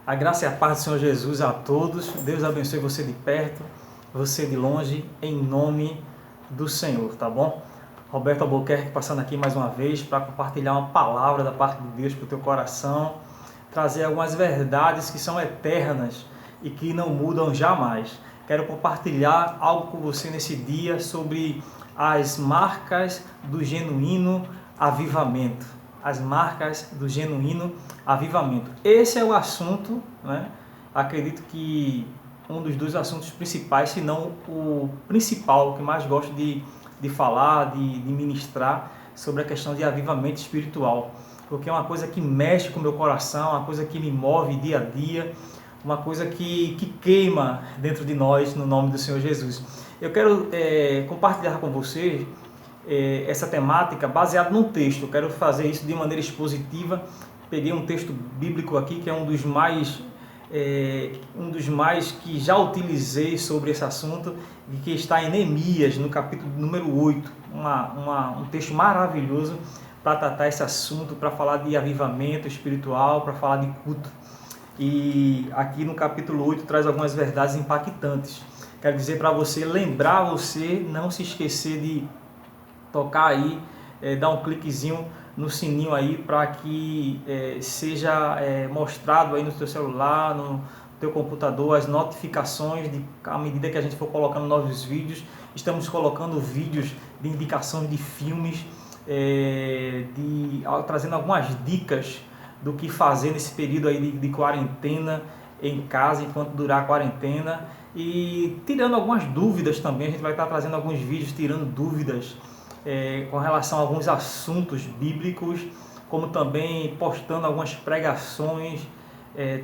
A graça e a paz do Senhor Jesus a todos. Deus abençoe você de perto, você de longe, em nome do Senhor, tá bom? Roberto Albuquerque passando aqui mais uma vez para compartilhar uma palavra da parte de Deus para o teu coração, trazer algumas verdades que são eternas e que não mudam jamais. Quero compartilhar algo com você nesse dia sobre as marcas do genuíno avivamento. As marcas do genuíno avivamento. Esse é o assunto, né? Acredito que um dos dois assuntos principais, se não o principal, que mais gosto de falar, de ministrar sobre a questão de avivamento espiritual. Porque é uma coisa que mexe com o meu coração, uma coisa que me move dia a dia, uma coisa que queima dentro de nós, no nome do Senhor Jesus. Eu quero compartilhar com vocês essa temática baseada num texto. Eu quero fazer isso de maneira expositiva. Peguei um texto bíblico aqui que é um dos mais que já utilizei sobre esse assunto, e que está em Neemias, no capítulo número 8, um texto maravilhoso para tratar esse assunto, para falar de avivamento espiritual, para falar de culto. E aqui no capítulo 8 traz algumas verdades impactantes. Quero dizer para você, lembrar você, não se esquecer de tocar aí, dar um cliquezinho no sininho aí para que seja mostrado aí no seu celular, no teu computador, as notificações à medida que a gente for colocando novos vídeos. Estamos colocando vídeos de indicações de filmes, trazendo algumas dicas do que fazer nesse período aí de quarentena em casa, enquanto durar a quarentena, e tirando algumas dúvidas também. A gente vai estar trazendo alguns vídeos tirando dúvidas com relação a alguns assuntos bíblicos, como também postando algumas pregações,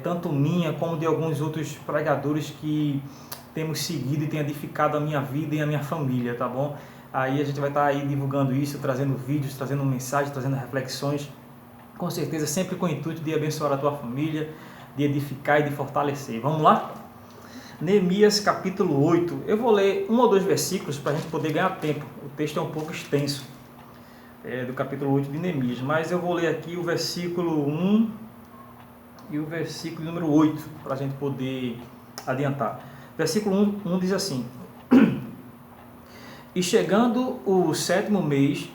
tanto minha como de alguns outros pregadores que temos seguido e tem edificado a minha vida e a minha família, tá bom? Aí a gente vai estar aí divulgando isso, trazendo vídeos, trazendo mensagens, trazendo reflexões, com certeza sempre com o intuito de abençoar a tua família, de edificar e de fortalecer. Vamos lá? Neemias capítulo 8, eu vou ler um ou dois versículos para a gente poder ganhar tempo. O texto é um pouco extenso, do capítulo 8 de Neemias, mas eu vou ler aqui o versículo 1 e o versículo número 8, para a gente poder adiantar. Versículo 1 diz assim: E chegando o 7º mês,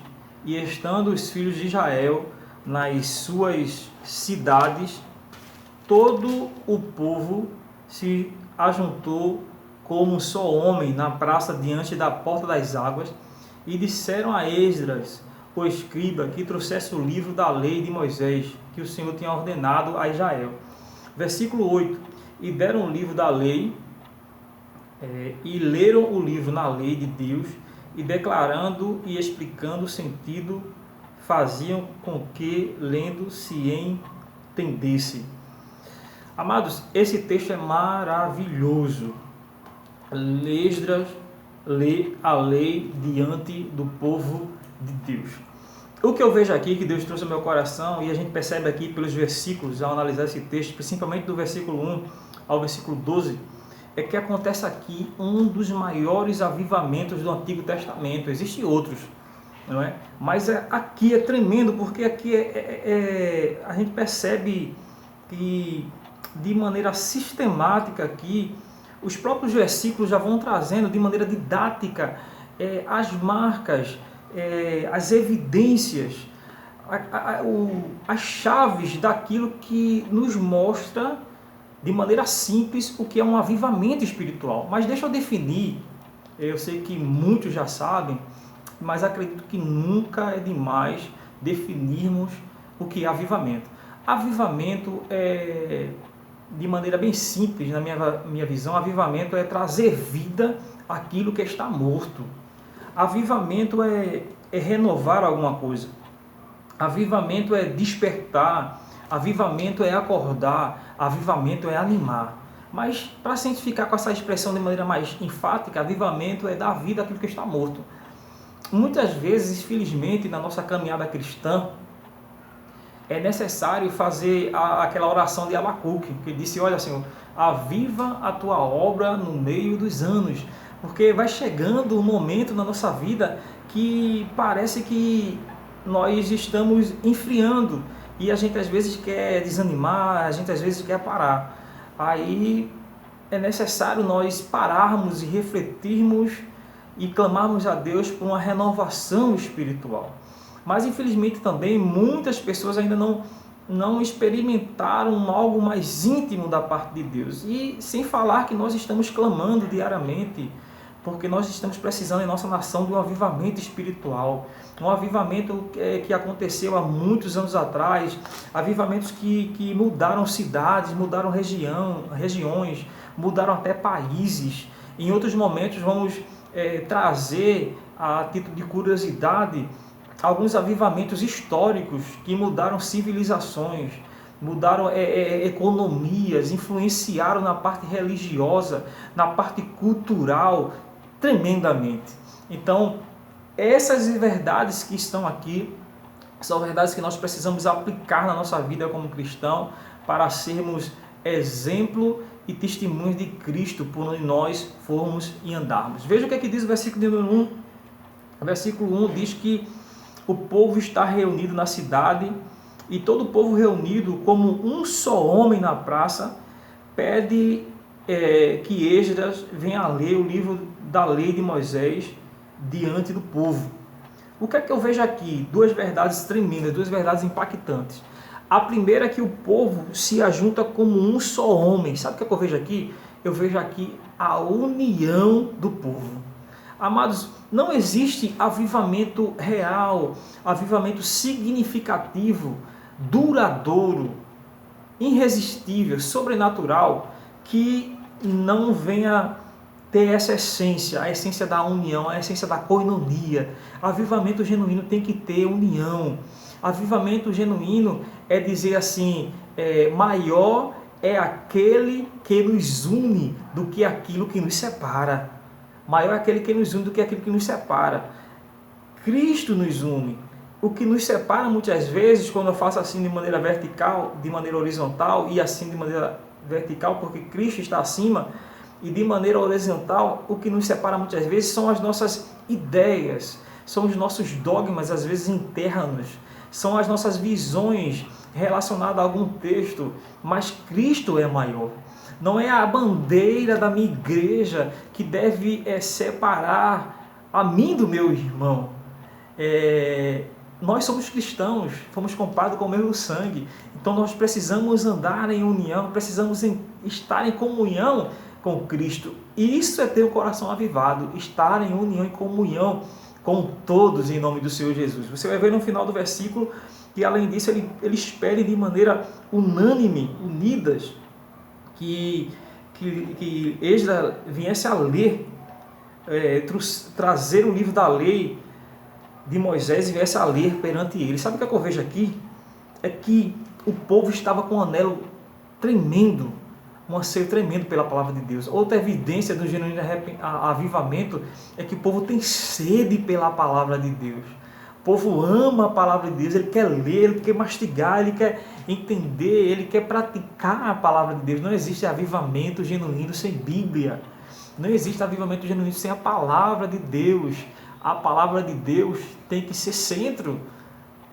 e estando os filhos de Israel nas suas cidades, todo o povo se ajuntou como um só homem na praça diante da porta das águas, e disseram a Esdras, o escriba, que trouxesse o livro da lei de Moisés, que o Senhor tinha ordenado a Israel. Versículo 8: E deram o livro da lei, e leram o livro na lei de Deus, e declarando e explicando o sentido, faziam com que, lendo, se entendesse. Amados, esse texto é maravilhoso. Esdras lê a lei diante do povo de Deus. O que eu vejo aqui, que Deus trouxe ao meu coração, e a gente percebe aqui pelos versículos, ao analisar esse texto, principalmente do versículo 1 ao versículo 12, é que acontece aqui um dos maiores avivamentos do Antigo Testamento. Existem outros, não é? Mas aqui é tremendo, porque aqui a gente percebe que de maneira sistemática aqui, os próprios versículos já vão trazendo de maneira didática as marcas, as evidências, as chaves daquilo que nos mostra de maneira simples o que é um avivamento espiritual. Mas deixa eu definir, eu sei que muitos já sabem, mas acredito que nunca é demais definirmos o que é avivamento. Avivamento de maneira bem simples, na minha visão, avivamento é trazer vida àquilo que está morto. Avivamento é renovar alguma coisa. Avivamento é despertar. Avivamento é acordar. Avivamento é animar. Mas, para se identificar com essa expressão de maneira mais enfática, avivamento é dar vida àquilo que está morto. Muitas vezes, infelizmente, na nossa caminhada cristã, é necessário fazer aquela oração de Abacuque, que disse: olha, Senhor, aviva a tua obra no meio dos anos, porque vai chegando um momento na nossa vida que parece que nós estamos enfriando, e a gente às vezes quer desanimar, a gente às vezes quer parar. Aí é necessário nós pararmos e refletirmos e clamarmos a Deus por uma renovação espiritual. Mas infelizmente também muitas pessoas ainda não experimentaram algo mais íntimo da parte de Deus. E sem falar que nós estamos clamando diariamente, porque nós estamos precisando em nossa nação de um avivamento espiritual, um avivamento que aconteceu há muitos anos atrás, avivamentos que mudaram cidades, mudaram regiões, mudaram até países. Em outros momentos vamos trazer, a título de curiosidade, alguns avivamentos históricos que mudaram civilizações, mudaram economias, influenciaram na parte religiosa, na parte cultural, tremendamente. Então, essas verdades que estão aqui são verdades que nós precisamos aplicar na nossa vida como cristão para sermos exemplo e testemunhos de Cristo por onde nós formos e andarmos. Veja o que diz o versículo número 1. O versículo 1 diz que o povo está reunido na cidade, e todo o povo reunido como um só homem na praça pede que Esdras venha ler o livro da lei de Moisés diante do povo. O que é que eu vejo aqui? Duas verdades tremendas, duas verdades impactantes. A primeira é que o povo se ajunta como um só homem. Sabe o que é que eu vejo aqui? Eu vejo aqui a união do povo. Amados, não existe avivamento real, avivamento significativo, duradouro, irresistível, sobrenatural, que não venha ter essa essência, a essência da união, a essência da koinonia. Avivamento genuíno tem que ter união. Avivamento genuíno é dizer assim, maior é aquele que nos une do que aquilo que nos separa. Maior é aquele que nos une do que aquilo que nos separa. Cristo nos une. O que nos separa muitas vezes, quando eu faço assim de maneira vertical, de maneira horizontal, e assim de maneira vertical, porque Cristo está acima, e de maneira horizontal, o que nos separa muitas vezes são as nossas ideias, são os nossos dogmas, às vezes internos, são as nossas visões relacionadas a algum texto, mas Cristo é maior. Não é a bandeira da minha igreja que deve separar a mim do meu irmão. Nós somos cristãos, fomos comprados com o mesmo sangue, então nós precisamos andar em união, precisamos estar em comunhão com Cristo. Isso é ter o coração avivado, estar em união e comunhão com todos em nome do Senhor Jesus. Você vai ver no final do versículo que, além disso, eles pedem de maneira unânime, unidas, que Esdras viesse a ler, trazer o livro da lei de Moisés e viesse a ler perante ele. Sabe o que eu vejo aqui? É que o povo estava com um anelo tremendo, um anseio tremendo pela palavra de Deus. Outra evidência do genuíno avivamento é que o povo tem sede pela palavra de Deus. O povo ama a palavra de Deus, ele quer ler, ele quer mastigar, ele quer entender, ele quer praticar a palavra de Deus. Não existe avivamento genuíno sem Bíblia. Não existe avivamento genuíno sem a palavra de Deus. A palavra de Deus tem que ser centro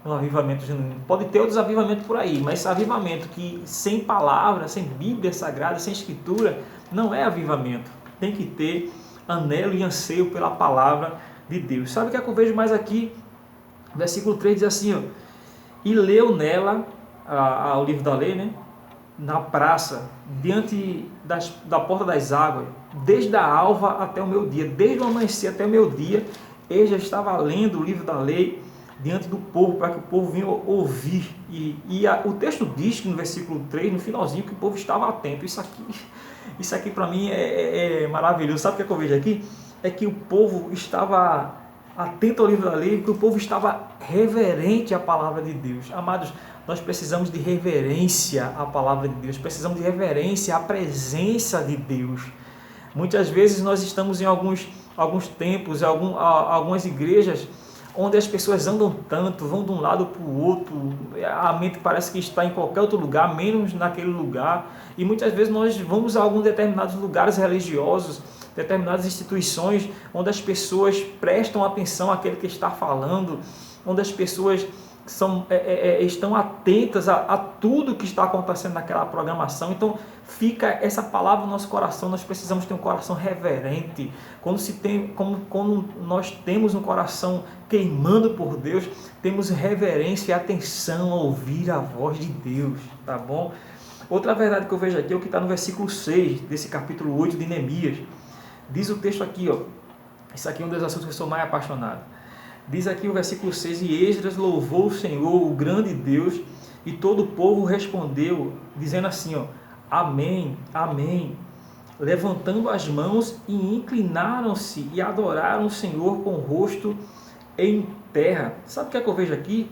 no avivamento genuíno. Pode ter outros avivamentos por aí, mas avivamento que sem palavra, sem Bíblia Sagrada, sem Escritura, não é avivamento. Tem que ter anelo e anseio pela palavra de Deus. Sabe o que é que eu vejo mais aqui? Versículo 3 diz assim, ó, e leu nela, o livro da lei, né, na praça, diante da porta das águas, desde a alva até o meu dia, desde o amanhecer até o meu dia, ele já estava lendo o livro da lei diante do povo, para que o povo vinha ouvir. O texto diz que no versículo 3, no finalzinho, que o povo estava atento. Isso aqui para mim é maravilhoso. Sabe o que é que eu vejo aqui? É que o povo estava atento ao livro da lei, que o povo estava reverente à palavra de Deus. Amados, nós precisamos de reverência à palavra de Deus, precisamos de reverência à presença de Deus. Muitas vezes nós estamos em alguns tempos, algumas igrejas, onde as pessoas andam tanto, vão de um lado para o outro, a mente parece que está em qualquer outro lugar, menos naquele lugar, e muitas vezes nós vamos a alguns determinados lugares religiosos, determinadas instituições, onde as pessoas prestam atenção àquele que está falando, onde as pessoas estão atentas a tudo que está acontecendo naquela programação. Então fica essa palavra no nosso coração. Nós precisamos ter um coração reverente. Quando nós temos um coração queimando por Deus, temos reverência e atenção a ouvir a voz de Deus, tá bom? Outra verdade que eu vejo aqui é o que está no versículo 6 desse capítulo 8 de Neemias. Diz o texto aqui, ó, isso aqui é um dos assuntos que eu sou mais apaixonado. Diz aqui o versículo 6, e Esdras louvou o Senhor, o grande Deus, e todo o povo respondeu, dizendo assim, ó, amém, amém, levantando as mãos e inclinaram-se e adoraram o Senhor com o rosto em terra. Sabe o que é que eu vejo aqui?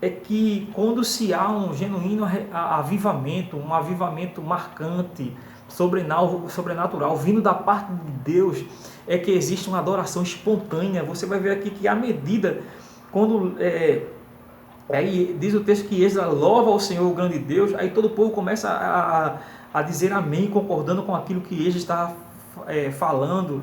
É que quando se há um genuíno avivamento, um avivamento marcante, sobrenatural, vindo da parte de Deus, é que existe uma adoração espontânea. Você vai ver aqui que à medida, quando aí diz o texto que Esdras louva ao Senhor, o grande Deus, aí todo o povo começa a dizer amém, concordando com aquilo que Esdras está falando,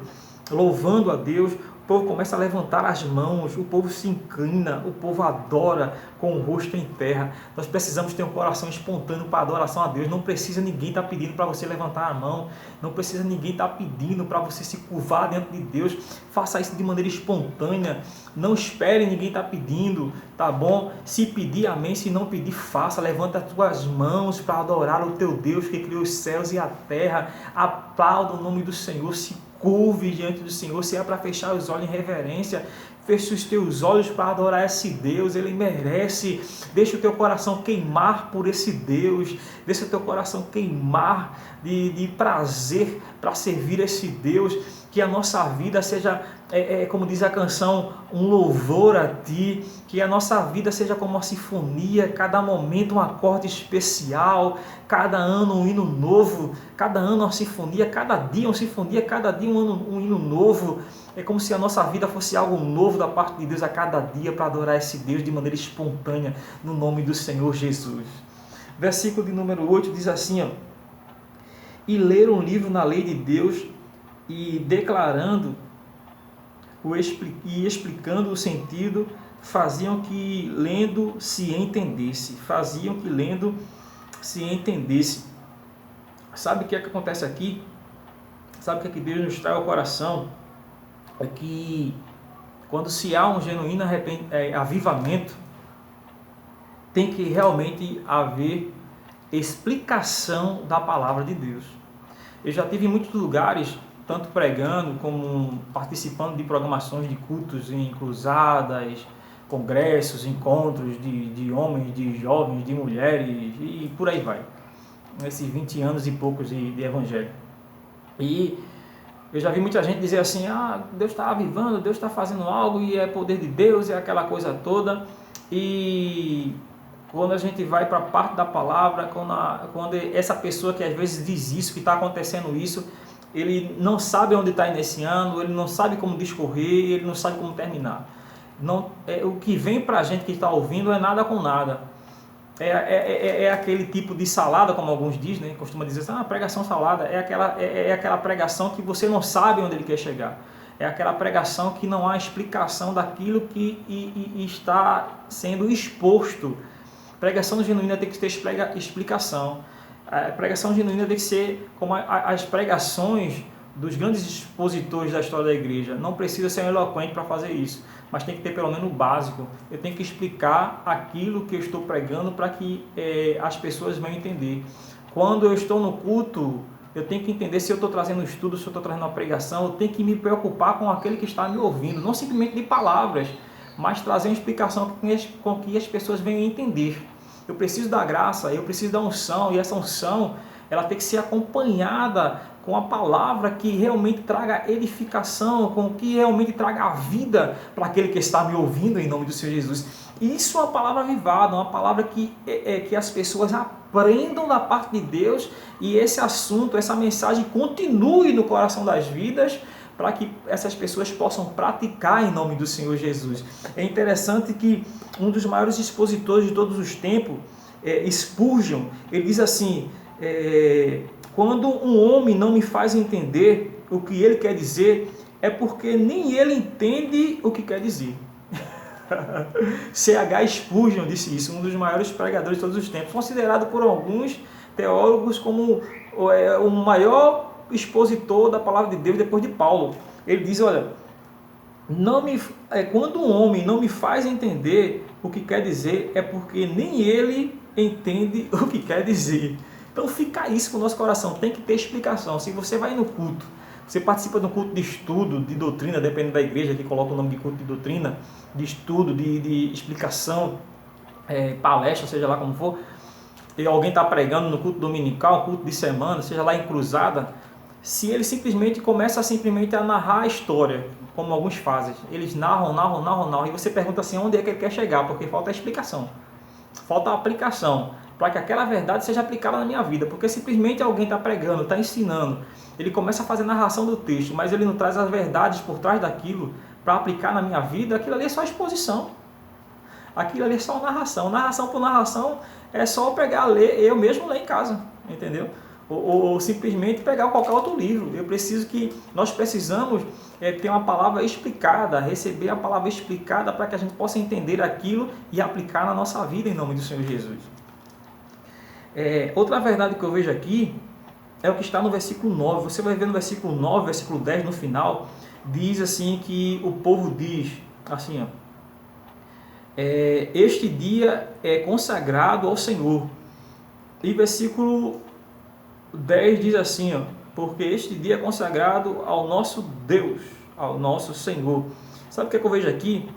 louvando a Deus. O povo começa a levantar as mãos, o povo se inclina, o povo adora com o rosto em terra. Nós precisamos ter um coração espontâneo para adoração a Deus. Não precisa ninguém estar pedindo para você levantar a mão, não precisa ninguém estar pedindo para você se curvar diante de Deus. Faça isso de maneira espontânea, não espere ninguém estar pedindo, tá bom? Se pedir, amém, se não pedir, faça. Levanta as tuas mãos para adorar o teu Deus que criou os céus e a terra. Aplauda o nome do Senhor, se curve diante do Senhor. Se é para fechar os olhos em reverência, feche os teus olhos para adorar esse Deus. Ele merece. Deixa o teu coração queimar por esse Deus, deixa o teu coração queimar de prazer para servir esse Deus. Que a nossa vida seja, como diz a canção, um louvor a Ti. Que a nossa vida seja como uma sinfonia, cada momento um acorde especial, cada ano um hino novo, cada ano uma sinfonia, cada dia uma sinfonia, cada dia um hino novo. É como se a nossa vida fosse algo novo da parte de Deus a cada dia, para adorar esse Deus de maneira espontânea, no nome do Senhor Jesus. Versículo de número 8 diz assim, ó, e leram um livro na lei de Deus, e declarando e explicando o sentido, faziam que lendo se entendesse. Sabe o que é que acontece aqui? Sabe o que é que Deus nos traz ao coração? É que quando se há um genuíno avivamento, tem que realmente haver explicação da palavra de Deus. Eu já tive em muitos lugares, tanto pregando como participando de programações de cultos em cruzadas, congressos, encontros de homens, de jovens, de mulheres e por aí vai. Nesses 20 anos e poucos de evangelho. E eu já vi muita gente dizer assim, Deus está avivando, Deus está fazendo algo e é poder de Deus, é aquela coisa toda. E quando a gente vai para a parte da palavra, quando essa pessoa que às vezes diz isso, que está acontecendo isso, ele não sabe onde está iniciando, ele não sabe como discorrer, ele não sabe como terminar. O que vem para a gente que está ouvindo é nada com nada. É aquele tipo de salada, como alguns dizem, né? Costuma dizer assim, pregação salada. É aquela pregação que você não sabe onde ele quer chegar. É aquela pregação que não há explicação daquilo que está sendo exposto. Pregação genuína tem que ter explicação. A pregação genuína tem que ser como as pregações dos grandes expositores da história da igreja. Não precisa ser eloquente para fazer isso, mas tem que ter pelo menos o básico. Eu tenho que explicar aquilo que eu estou pregando para que as pessoas venham entender. Quando eu estou no culto, eu tenho que entender se eu estou trazendo um estudo, se eu estou trazendo uma pregação. Eu tenho que me preocupar com aquele que está me ouvindo, não simplesmente de palavras, mas trazer uma explicação com que as pessoas venham entender. Eu preciso da graça, eu preciso da unção, e essa unção ela tem que ser acompanhada com a palavra que realmente traga edificação, com que realmente traga a vida para aquele que está me ouvindo, em nome do Senhor Jesus. Isso é uma palavra avivada, uma palavra que as pessoas aprendam da parte de Deus e esse assunto, essa mensagem continue no coração das vidas, para que essas pessoas possam praticar em nome do Senhor Jesus. É interessante que um dos maiores expositores de todos os tempos, Spurgeon, ele diz assim, quando um homem não me faz entender o que ele quer dizer, é porque nem ele entende o que quer dizer. C.H. Spurgeon disse isso, um dos maiores pregadores de todos os tempos, considerado por alguns teólogos como o maior expositor da palavra de Deus depois de Paulo. Ele diz, olha, quando um homem não me faz entender o que quer dizer, é porque nem ele entende o que quer dizer. Então fica isso com o nosso coração, tem que ter explicação. Se você vai no culto, você participa de um culto de estudo, de doutrina, dependendo da igreja que coloca o nome de culto de doutrina, de estudo, de explicação, palestra, seja lá como for, e alguém está pregando no culto dominical, culto de semana, seja lá em cruzada, se ele simplesmente começa a narrar a história, como alguns fazem, eles narram, e você pergunta assim, onde é que ele quer chegar, porque falta a explicação, falta a aplicação, para que aquela verdade seja aplicada na minha vida, porque simplesmente alguém está pregando, está ensinando, ele começa a fazer narração do texto, mas ele não traz as verdades por trás daquilo, para aplicar na minha vida, aquilo ali é só exposição, aquilo ali é só narração, narração por narração, é só eu pegar, ler, eu mesmo ler em casa, entendeu? Ou simplesmente pegar qualquer outro livro. Nós precisamos ter uma palavra explicada, receber a palavra explicada para que a gente possa entender aquilo e aplicar na nossa vida em nome do Senhor Jesus. Outra verdade que eu vejo aqui é o que está no versículo 9. Você vai ver no versículo 9, versículo 10 no final, diz assim que o povo diz assim, este dia é consagrado ao Senhor. E versículo 10 diz assim, porque este dia é consagrado ao nosso Deus, ao nosso Senhor. Sabe o que eu vejo aqui?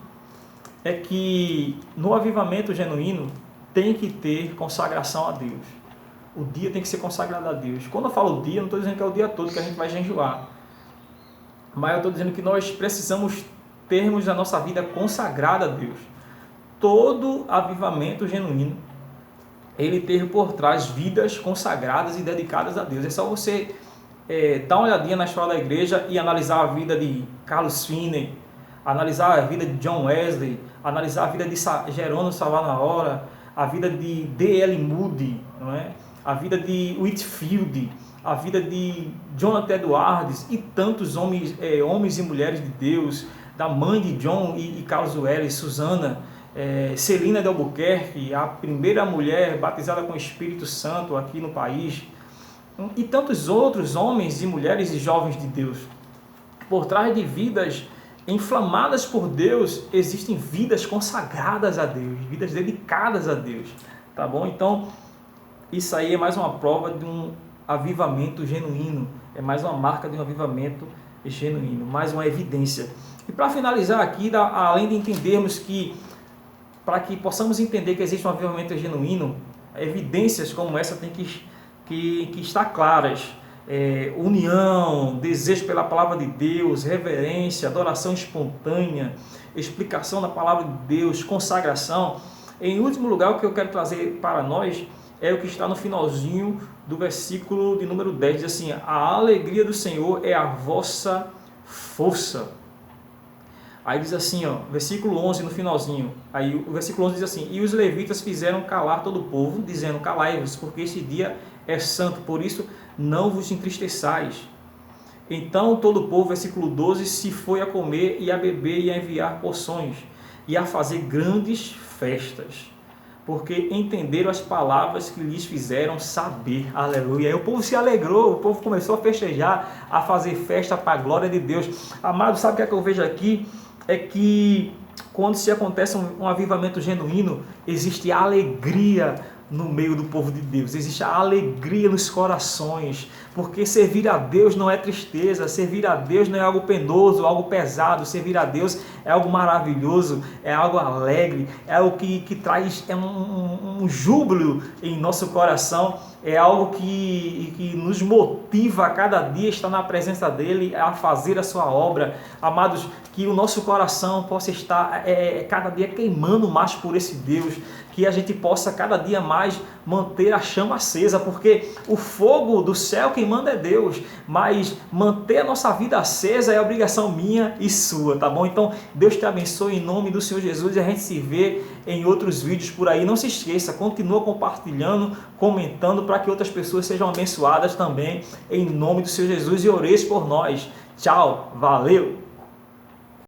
É que no avivamento genuíno tem que ter consagração a Deus. O dia tem que ser consagrado a Deus. Quando eu falo dia, não estou dizendo que é o dia todo que a gente vai jejuar. Mas eu estou dizendo que nós precisamos termos a nossa vida consagrada a Deus. Todo avivamento genuíno, ele teve por trás vidas consagradas e dedicadas a Deus. É só você dar uma olhadinha na história da igreja e analisar a vida de Carlos Finney, analisar a vida de John Wesley, analisar a vida de Jerônimo Savonarola, a vida de D.L. Moody, não é? A vida de Whitefield, a vida de Jonathan Edwards e tantos homens e mulheres de Deus, da mãe de John e Carlos Wesley, Susana, Celina de Albuquerque, a primeira mulher batizada com o Espírito Santo aqui no país, e tantos outros homens e mulheres e jovens de Deus. Por trás de vidas inflamadas por Deus, existem vidas consagradas a Deus, vidas dedicadas a Deus, tá bom? Então, isso aí é mais uma prova de um avivamento genuíno, é mais uma marca de um avivamento genuíno, mais uma evidência. E para finalizar aqui, além de entendermos que, para que possamos entender que existe um avivamento genuíno, evidências como essa têm que estar claras. União, desejo pela palavra de Deus, reverência, adoração espontânea, explicação da palavra de Deus, consagração. Em último lugar, o que eu quero trazer para nós é o que está no finalzinho do versículo de número 10, diz assim, a alegria do Senhor é a vossa força. Aí diz assim, versículo 11 no finalzinho, aí o versículo 11 diz assim, e os levitas fizeram calar todo o povo, dizendo, calai-vos, porque este dia é santo, por isso não vos entristeçais. Então todo o povo, versículo 12, se foi a comer e a beber e a enviar porções, e a fazer grandes festas, porque entenderam as palavras que lhes fizeram saber. Aleluia. Aí o povo se alegrou, o povo começou a festejar, a fazer festa para a glória de Deus. Amado, sabe o que eu vejo aqui? É que quando se acontece um avivamento genuíno, existe alegria no meio do povo de Deus, existe a alegria nos corações, porque servir a Deus não é tristeza, servir a Deus não é algo penoso, algo pesado, servir a Deus é algo maravilhoso, é algo alegre, é algo que traz um júbilo em nosso coração, é algo que nos motiva a cada dia estar na presença dEle, a fazer a sua obra. Amados, que o nosso coração possa estar cada dia queimando mais por esse Deus, que a gente possa cada dia mais manter a chama acesa, porque o fogo do céu quem manda é Deus, mas manter a nossa vida acesa é obrigação minha e sua, tá bom? Então, Deus te abençoe em nome do Senhor Jesus e a gente se vê em outros vídeos por aí. Não se esqueça, continua compartilhando, comentando para que outras pessoas sejam abençoadas também em nome do Senhor Jesus e ores por nós. Tchau, valeu!